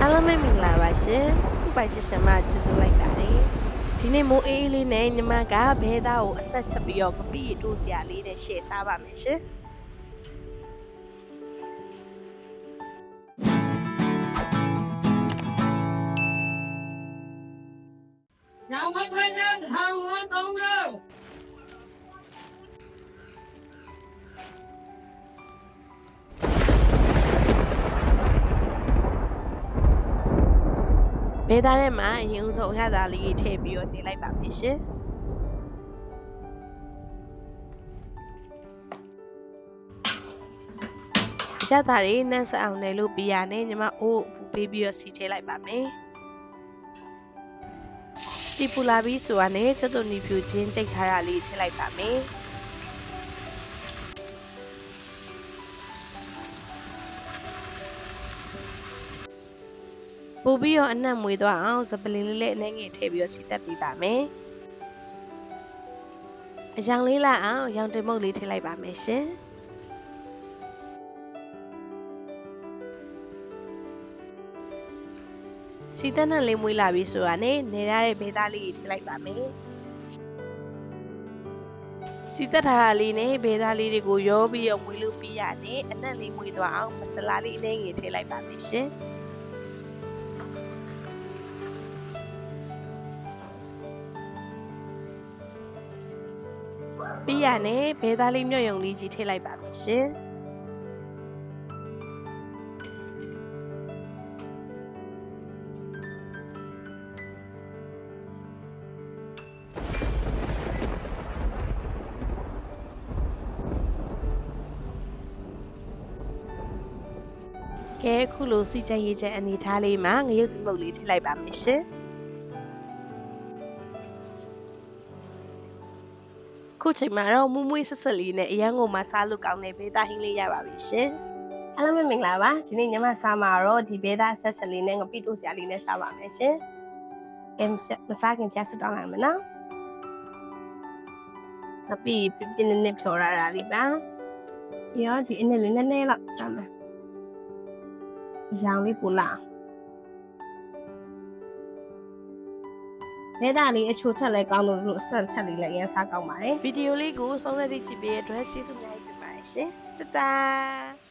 အားလုံးပဲမင်္ဂလာပါရှင်ခုပိုင်ရှင်ရှင်မကျေးဇူးလိုက်ပါတယ်ဒီနေ့မိုးအေးလေးနဲ့ညီမကဘဲသားကိုအဆက်ချက်ပြီးတော့ကပိတိုးစရာလေးနဲ့ရှေ့စားပါမယ်ရှင်ညောင်ဝင်းခွင်းနဲ့ဟောင်းဝင်းသုံးလို့ဘဲသားထဲမှာအရင်ဆုံးအရသာလေးထည့်ပြီးတော့နေလိုက်ပါမယ်ရှင်ရသာလေးနှမ်းစအောင်နယ်လို့ပြရနဲ့ညီမအိုးပူပေးပြီးတော့စီထည့်လိုက်ပါမယ်စီပူလာပြီးဆိုတာနဲ့ချက်သွန်နီဖြူချင်းကြိတ်ထားတာလေးထည့်လိုက်ပါမယ်ပို့ပြီးတော့အနံ့မွေသွားအောင်စပလင်လေးနဲ့အနှဲငယ်ထည့်ပြီးတော့စီတက်ပေးပါမယ်အရောင်လေးလာအောင်ရောင်တင်မုတ်လေးထည့်လိုက်ပါမယ်ရှင်စီတက်နဲ့လေးမွေးလာပြီးဆိုတာနဲ့နေရတဲ့ဘေးသားလေးထည့်လိုက်ပါမယ်စီတက်ထားတာလေးနဲ့ဘေးသားလေးတွေကိုရောပြီးတော့မွေးလို့ပြီးရတယ်အနံ့လေးမွေးသွားအောင်မဆလာလေးအနှဲငယ်ထည့်လိုက်ပါမယ်ရှင်ပြီးရနဲ့ဘဲသားလေးမြှော့ယုံလေးကြီးထည့်လိုက်ပါမယ်ရှင်ကဲခုလိုစီချက်ရေးချက်အနေထားလေးမှာငရုတ်တိမုတ်လေးထည့်လိုက်ပါမယ်ရှင်ခုချိန်မှာတော့မူးမွေးဆက်ဆက်လေးနဲ့အရန်ကိုမှစားလို့ကောင်းတဲ့ဘေးသားဟင်းလေးရပါပြီရှင်အားလုံးပဲမင်္ဂလာပါဒီနေ့ညီမစားမှာတော့ဒီဘေးသားဆက်ဆက်လေးနဲ့ငပိတိုးစရာလေးနဲ့စားပါမယ်ရှင်ကဲမစားခင်ပြတ်စတောင်းလိုက်မယ်နော်ငပိပြင်းပြင်းနဲ့ဖြော်ရတာလေးပါရောဒီအင်းလေးနည်းနည်းလောက်စားမယ်ရောင်လေးကိုလာဘဲသားလေးအချိုချက်လဲကောင်းလို့အဆက်ချက်လေးလည်းအရင်စားကောင်းပါတယ်ဗီဒီယိုလေးကိုဆုံးသက်ကြည့်ပေးတဲ့အတွက်ကျေးဇူးများတင်ပါတယ်ရှင်တတာ